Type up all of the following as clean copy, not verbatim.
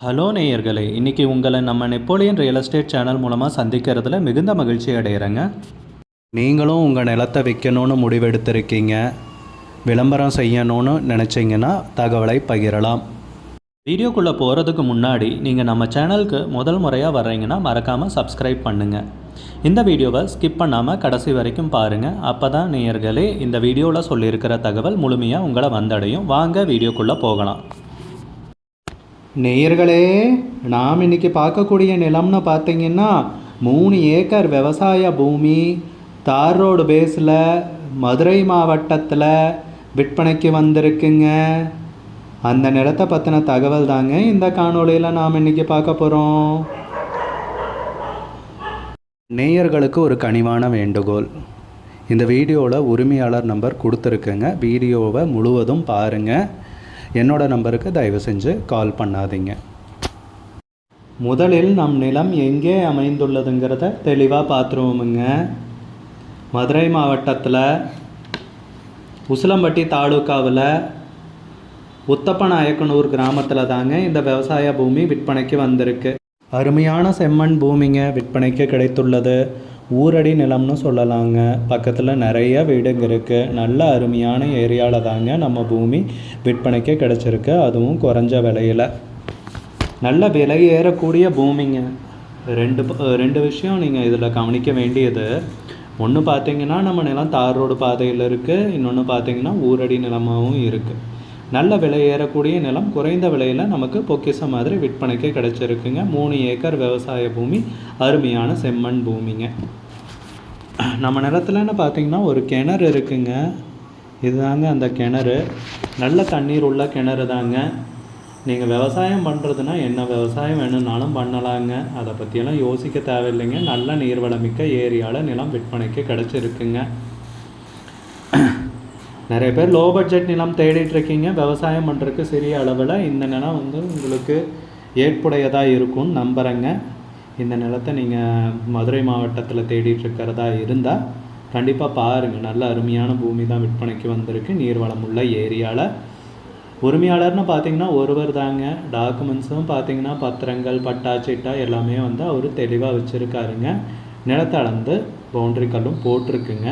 Hello நேயர்களே, இன்றைக்கி உங்களை நம்ம நெப்போலியன் ரியல் எஸ்டேட் சேனல் மூலமாக சந்திக்கிறதுல மிகுந்த மகிழ்ச்சி அடைகிறேங்க. நீங்களும் உங்கள் நிலத்தை விற்கணும்னு முடிவெடுத்திருக்கீங்க, விளம்பரம் செய்யணும்னு நினச்சிங்கன்னா தகவலை பகிரலாம். வீடியோக்குள்ளே போகிறதுக்கு முன்னாடி நீங்கள் நம்ம சேனலுக்கு முதல் முறையாக வர்றீங்கன்னா மறக்காமல் சப்ஸ்கிரைப் பண்ணுங்கள். இந்த வீடியோவை ஸ்கிப் பண்ணாமல் கடைசி வரைக்கும் பாருங்கள். அப்போ தான் நேயர்களே இந்த வீடியோவில் சொல்லியிருக்கிற தகவல் முழுமையாக உங்களை வந்தடையும். வாங்க வீடியோக்குள்ளே போகலாம். நேயர்களே, நாம் இன்றைக்கி பார்க்கக்கூடிய நிலம்னு பார்த்தீங்கன்னா 3 ஏக்கர் விவசாய பூமி தார் ரோடு பேஸில் மதுரை மாவட்டத்தில் விற்பனைக்கு வந்திருக்குங்க. அந்த நிலத்தை பற்றின தகவல் தாங்க இந்த காணொளியில் நாம் இன்றைக்கி பார்க்க போகிறோம். நேயர்களுக்கு ஒரு கனிவான வேண்டுகோள், இந்த வீடியோவில் உரிமையாளர் நம்பர் கொடுத்துருக்குங்க. வீடியோவை முழுவதும் பாருங்கள். என்னோட நம்பருக்கு தயவு செஞ்சு கால் பண்ணாதீங்க. முதலில் நம் நிலம் எங்கே அமைந்துள்ளதுங்கிறத தெளிவாக பார்த்துருவோமுங்க. மதுரை மாவட்டத்தில் உசிலம்பட்டி தாலுக்காவில் உத்தப்பநாயக்கனூர் கிராமத்தில் தாங்க இந்த விவசாய பூமி விற்பனைக்கு வந்திருக்கு. அருமையான செம்மண் பூமிங்க விற்பனைக்கு கிடைத்துள்ளது. ஊரடி நிலம்னு சொல்லலாங்க. பக்கத்தில் நிறைய வீடுங்க இருக்குது. நல்ல அருமையான ஏரியாவில் தாங்க நம்ம பூமி விற்பனைக்கு கிடச்சிருக்கு, அதுவும் குறைஞ்ச விலையில். நல்ல விலை ஏறக்கூடிய பூமிங்க. ரெண்டு விஷயம் நீங்கள் இதில் கவனிக்க வேண்டியது. ஒன்று பார்த்தீங்கன்னா நம்ம நிலம் தார் ரோடு பாதையில் இருக்குது, இன்னொன்று பார்த்தீங்கன்னா ஊரடி நிலமாகவும் இருக்குது. நல்ல விலை ஏறக்கூடிய நிலம் குறைந்த விலையில் நமக்கு பொக்கிஷம் மாதிரி விற்பனைக்கு கிடச்சிருக்குங்க. 3 ஏக்கர் விவசாய பூமி, அருமையான செம்மண் பூமிங்க. நம்ம நிலத்துலன்னு பார்த்தீங்கன்னா ஒரு கிணறு இருக்குங்க. இதுதாங்க அந்த கிணறு. நல்ல தண்ணீர் உள்ள கிணறு தாங்க. நீங்கள் விவசாயம் பண்ணுறதுனா என்ன விவசாயம் வேணும்னாலும் பண்ணலாங்க. அதை பற்றியெல்லாம் யோசிக்க தேவையில்லைங்க. நல்ல நீர்வளமிக்க ஏரியாவில் நிலம் விற்பனைக்கு கிடச்சிருக்குங்க. நிறைய பேர் லோ பட்ஜெட் நிலம் தேடிட்டுருக்கீங்க. விவசாயம் பண்ணுறதுக்கு சிறிய அளவில் இந்த நிலம் உங்களுக்கு ஏற்புடையதாக இருக்கும்னு நம்புகிறேங்க. இந்த நிலத்தை நீங்கள் மதுரை மாவட்டத்தில் தேடிட்டுருக்கிறதா இருந்தால் கண்டிப்பாக பாருங்கள். நல்ல அருமையான பூமி தான் விற்பனைக்கு வந்திருக்கு, நீர்வளம் உள்ள ஏரியாவில். உரிமையாளர்னு பார்த்தீங்கன்னா ஒருவர் தாங்க. டாக்குமெண்ட்ஸும் பார்த்தீங்கன்னா பத்திரங்கள், பட்டா, சிட்டா எல்லாமே அவர் தெளிவாக வச்சுருக்காருங்க. நிலத்தை அளந்து பவுண்ட்ரி கல்லும் போட்டிருக்குங்க.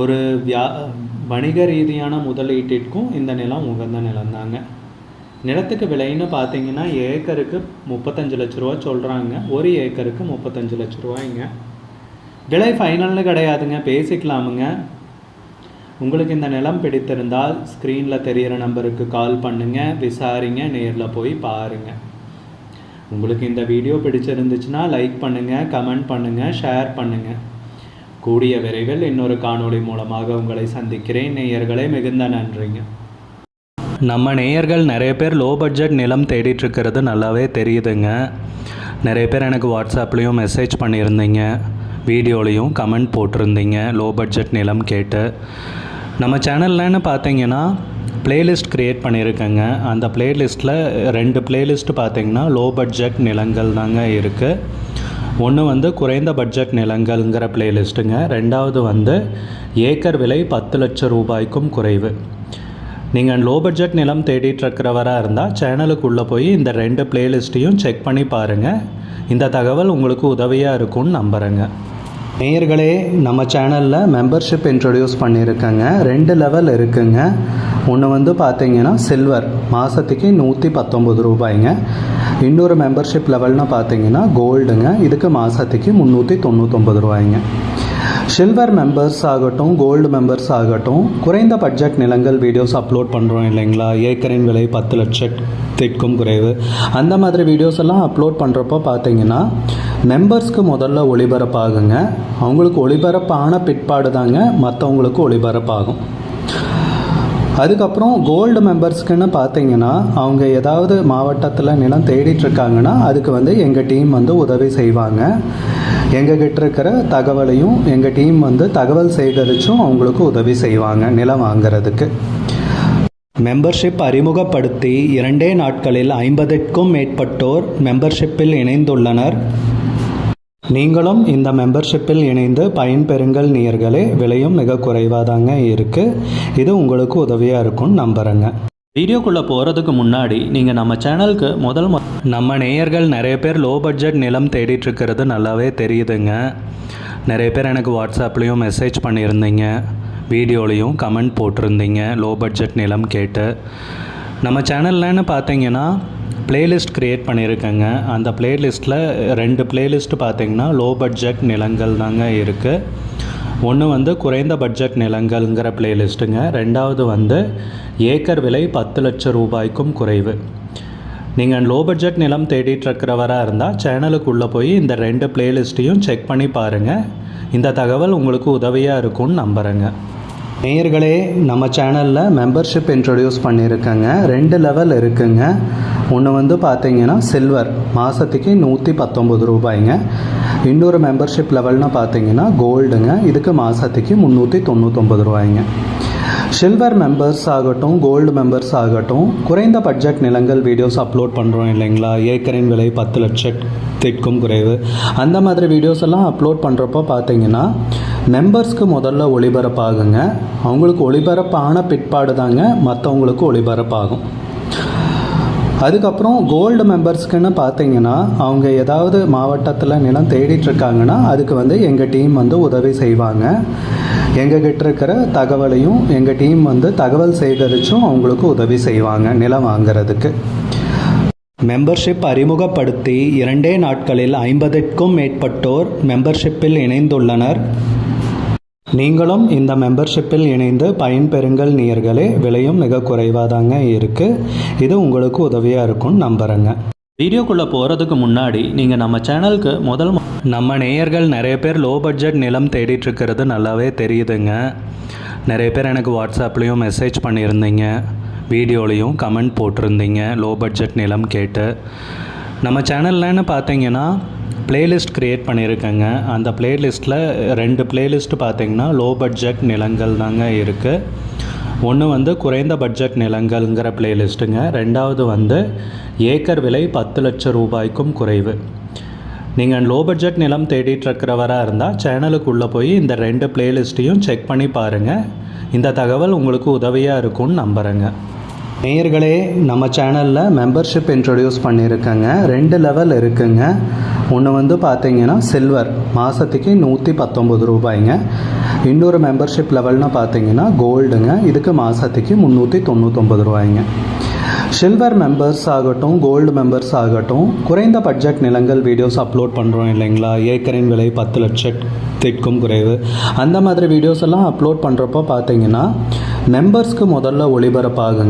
ஒரு வணிக ரீதியான முதலீட்டிற்கும் இந்த நிலம் உகந்த நிலம் தாங்க. நிலத்துக்கு விலைன்னு பார்த்தீங்கன்னா ஏக்கருக்கு 35 லட்ச ரூபா சொல்கிறாங்க. ஒரு ஏக்கருக்கு 35 லட்ச ரூபாய்ங்க. விலை ஃபைனல்னு கிடையாதுங்க, பேசிக்கலாமுங்க. உங்களுக்கு இந்த நிலம் பிடித்திருந்தால் ஸ்க்ரீனில் தெரிகிற நம்பருக்கு கால் பண்ணுங்கள், விசாரிங்க, நேரில் போய் பாருங்கள். உங்களுக்கு இந்த வீடியோ பிடிச்சிருந்துச்சுன்னா லைக் பண்ணுங்கள், கமெண்ட் பண்ணுங்கள், ஷேர் பண்ணுங்கள். கூடிய விரைவில் இன்னொரு காணொளி மூலமாக உங்களை சந்திக்கிறேன். நேயர்களே, மிகுந்த நன்றிங்க. நம்ம நேயர்கள் நிறைய பேர் லோ பட்ஜெட் நிலம் தேடிட்டுருக்கிறது நல்லாவே தெரியுதுங்க. நிறைய பேர் எனக்கு வாட்ஸ்அப்லேயும் மெசேஜ் பண்ணியிருந்தீங்க, வீடியோலையும் கமெண்ட் போட்டிருந்தீங்க லோ பட்ஜெட் நிலம் கேட்டு. நம்ம சேனல்லன்னு பார்த்தீங்கன்னா ப்ளேலிஸ்ட் க்ரியேட் பண்ணியிருக்கேங்க. அந்த ப்ளேலிஸ்ட்டில் 2 ப்ளேலிஸ்ட்டு பார்த்தீங்கன்னா லோ பட்ஜெட் நிலங்கள் தாங்க இருக்குது. ஒன்று குறைந்த பட்ஜெட் நிலங்கள்ங்கிற பிளேலிஸ்ட்டுங்க. ரெண்டாவது ஏக்கர் விலை 10 லட்சம் ரூபாய்க்கும் குறைவு. நீங்கள் லோ பட்ஜெட் நிலம் தேடிட்டுருக்கிறவராக இருந்தால் சேனலுக்குள்ளே போய் இந்த 2 பிளேலிஸ்ட்டையும் செக் பண்ணி பாருங்கள். இந்த தகவல் உங்களுக்கு உதவியாக இருக்கும்னு நம்புகிறேங்க. நேயர்களே, நம்ம சேனலில் மெம்பர்ஷிப் இன்ட்ரடியூஸ் பண்ணியிருக்கேங்க. 2 லெவல் இருக்குங்க. ஒன்று பார்த்தீங்கன்னா சில்வர், மாதத்துக்கு 119 ரூபாய்ங்க. இன்னொரு மெம்பர்ஷிப் லெவல்னு பார்த்தீங்கன்னா கோல்டுங்க. இதுக்கு மாதத்துக்கு 399 ரூபாய்ங்க. சில்வர் மெம்பர்ஸ் ஆகட்டும், கோல்டு மெம்பர்ஸ் ஆகட்டும், குறைந்த பட்ஜெட் நிலங்கள் வீடியோஸ் அப்லோட் பண்ணுறோம் இல்லைங்களா, ஏக்கரின் விலை 10 லட்சத்திற்கும் குறைவு, அந்த மாதிரி வீடியோஸ் எல்லாம் அப்லோட் பண்ணுறப்போ பார்த்தீங்கன்னா மெம்பர்ஸ்க்கு முதல்ல ஒளிபரப்பாகுங்க. அவங்களுக்கு ஒளிபரப்பான பிற்பாடு தாங்க மற்றவங்களுக்கு ஒளிபரப்பாகும். அதுக்கப்புறம் கோல்டு மெம்பர்ஸ்க்குன்னு பார்த்தீங்கன்னா அவங்க ஏதாவது மாவட்டத்தில் நிலம் தேடிட்டுருக்காங்கன்னா அதுக்கு எங்கள் டீம் உதவி செய்வாங்க. எங்ககிட்ட இருக்கிற தகவலையும் எங்கள் டீம் தகவல் சேகரித்தும் அவங்களுக்கு உதவி செய்வாங்க நிலம் வாங்கிறதுக்கு. மெம்பர்ஷிப் அறிமுகப்படுத்தி 2 நாட்களில் 50க்கும் மேற்பட்டோர் மெம்பர்ஷிப்பில் இணைந்துள்ளனர். நீங்களும் இந்த மெம்பர்ஷிப்பில் இணைந்து பயன்பெறுங்கள் நேயர்களே. விலையும் மிக குறைவாக தாங்க இருக்குது. இது உங்களுக்கு உதவியாக இருக்கும்னு நம்புகிறேங்க. வீடியோக்குள்ளே போகிறதுக்கு முன்னாடி நீங்கள் நம்ம சேனலுக்கு நம்ம நேயர்கள் நிறைய பேர் லோ பட்ஜெட் நிலம் தேடிட்டுருக்கிறது நல்லாவே தெரியுதுங்க. நிறைய பேர் எனக்கு வாட்ஸ்அப்லேயும் மெசேஜ் பண்ணியிருந்தீங்க, வீடியோலையும் கமெண்ட் போட்டிருந்தீங்க லோ பட்ஜெட் நிலம் கேட்டு. நம்ம சேனல்லன்னு பார்த்தீங்கன்னா பிளேலிஸ்ட் க்ரியேட் பண்ணியிருக்கேங்க. அந்த பிளேலிஸ்ட்டில் 2 பிளேலிஸ்ட் பார்த்தீங்கன்னா லோ பட்ஜெட் நிலங்கள் தாங்க இருக்குது. ஒன்று குறைந்த பட்ஜெட் நிலங்கள்ங்கிற பிளேலிஸ்ட்டுங்க. ரெண்டாவது ஏக்கர் விலை 10 லட்சம் ரூபாய்க்கும் குறைவு. நீங்கள் லோ பட்ஜெட் நிலம் தேடிட்டுருக்கிறவராக இருந்தால் சேனலுக்குள்ளே போய் இந்த 2 பிளேலிஸ்ட்டையும் செக் பண்ணி பாருங்கள். இந்த தகவல் உங்களுக்கு உதவியாக இருக்கும்னு நம்புகிறேங்க. நேயர்களே, நம்ம சேனலில் மெம்பர்ஷிப் இன்ட்ரடியூஸ் பண்ணியிருக்கேங்க. 2 லெவல் இருக்குங்க. ஒன்று பார்த்தீங்கன்னா சில்வர், மாதத்துக்கு 119 ரூபாய்ங்க. இன்னொரு மெம்பர்ஷிப் லெவல்னால் பார்த்தீங்கன்னா கோல்டுங்க. இதுக்கு மாதத்துக்கு 399 ரூபாய்ங்க. சில்வர் மெம்பர்ஸ் ஆகட்டும், கோல்டு மெம்பர்ஸ் ஆகட்டும், குறைந்த பட்ஜெட் நிலங்கள் வீடியோஸ் அப்லோட் பண்ணுறோம் இல்லைங்களா, ஏக்கரின் விலை 10 லட்சத்திற்கும் குறைவு, அந்த மாதிரி வீடியோஸ் எல்லாம் அப்லோட் பண்ணுறப்போ பார்த்தீங்கன்னா மெம்பர்ஸ்க்கு முதல்ல ஒளிபரப்பாகுங்க. அவங்களுக்கு ஒளிபரப்பான பிற்பாடு தாங்க மற்றவங்களுக்கு ஒளிபரப்பாகும். அதுக்கப்புறம் கோல்டு மெம்பர்ஸ்க்குன்னு பார்த்தீங்கன்னா அவங்க ஏதாவது மாவட்டத்தில் நிலம் தேடிட்டுருக்காங்கன்னா அதுக்கு எங்கள் டீம் உதவி செய்வாங்க. எங்ககிட்ட இருக்கிற தகவலையும் எங்கள் டீம் தகவல் சேகரித்தும் அவங்களுக்கு உதவி செய்வாங்க நிலம் வாங்கிறதுக்கு. மெம்பர்ஷிப் அறிமுகப்படுத்தி 2 நாட்களில் 50க்கும் மேற்பட்டோர் மெம்பர்ஷிப்பில் இணைந்துள்ளனர். நீங்களும் இந்த மெம்பர்ஷிப்பில் இணைந்து பயன்பெறுங்கள் நேயர்களே. விலையும் மிக குறைவாக தாங்க இருக்குது. இது உங்களுக்கு உதவியாக இருக்கும்னு நம்புகிறேங்க. வீடியோக்குள்ளே போகிறதுக்கு முன்னாடி நீங்கள் நம்ம சேனலுக்கு நம்ம நேயர்கள் நிறைய பேர் லோ பட்ஜெட் நிலம் தேடிட்டுருக்கிறது நல்லாவே தெரியுதுங்க. நிறைய பேர் எனக்கு வாட்ஸ்அப்லேயும் மெசேஜ் பண்ணியிருந்தீங்க, வீடியோலையும் கமெண்ட் போட்டிருந்தீங்க லோ பட்ஜெட் நிலம் கேட்டு. நம்ம சேனல்லன்னு பார்த்தீங்கன்னா பிளேலிஸ்ட் க்ரியேட் பண்ணியிருக்கேங்க. அந்த பிளேலிஸ்ட்டில் 2 பிளேலிஸ்ட் பார்த்தீங்கன்னா லோ பட்ஜெட் நிலங்கள் தாங்க இருக்குது. ஒன்று குறைந்த பட்ஜெட் நிலங்கள்ங்கிற பிளேலிஸ்ட்டுங்க. ரெண்டாவது ஏக்கர் விலை 10 லட்சம் ரூபாய்க்கும் குறைவு. நீங்கள் லோ பட்ஜெட் நிலம் தேடிட்டுருக்கிறவராக இருந்தால் சேனலுக்குள்ளே போய் இந்த 2 பிளேலிஸ்ட்டையும் செக் பண்ணி பாருங்கள். இந்த தகவல் உங்களுக்கு உதவியாக இருக்கும்னு நம்புகிறேங்க. நேயர்களே, நம்ம சேனலில் மெம்பர்ஷிப் இன்ட்ரடியூஸ் பண்ணியிருக்கேங்க. 2 லெவல் இருக்குங்க. ஒன்று பார்த்தீங்கன்னா சில்வர், மாதத்துக்கு 119 ரூபாய்ங்க. இன்னொரு மெம்பர்ஷிப் லெவல்னால் பார்த்தீங்கன்னா கோல்டுங்க. இதுக்கு மாதத்துக்கு 399 ரூபாய்ங்க. சில்வர் மெம்பர்ஸ் ஆகட்டும், கோல்டு மெம்பர்ஸ் ஆகட்டும், குறைந்த பட்ஜெட் நிலங்கள் வீடியோஸ் அப்லோட் பண்ணுறோம் இல்லைங்களா, ஏக்கரின் விலை 10 லட்சத்திற்கும் குறைவு, அந்த மாதிரி வீடியோஸ் எல்லாம் அப்லோட் பண்ணுறப்போ பார்த்தீங்கன்னா மெம்பர்ஸ்க்கு முதல்ல ஒளிபரப்பாகுங்க.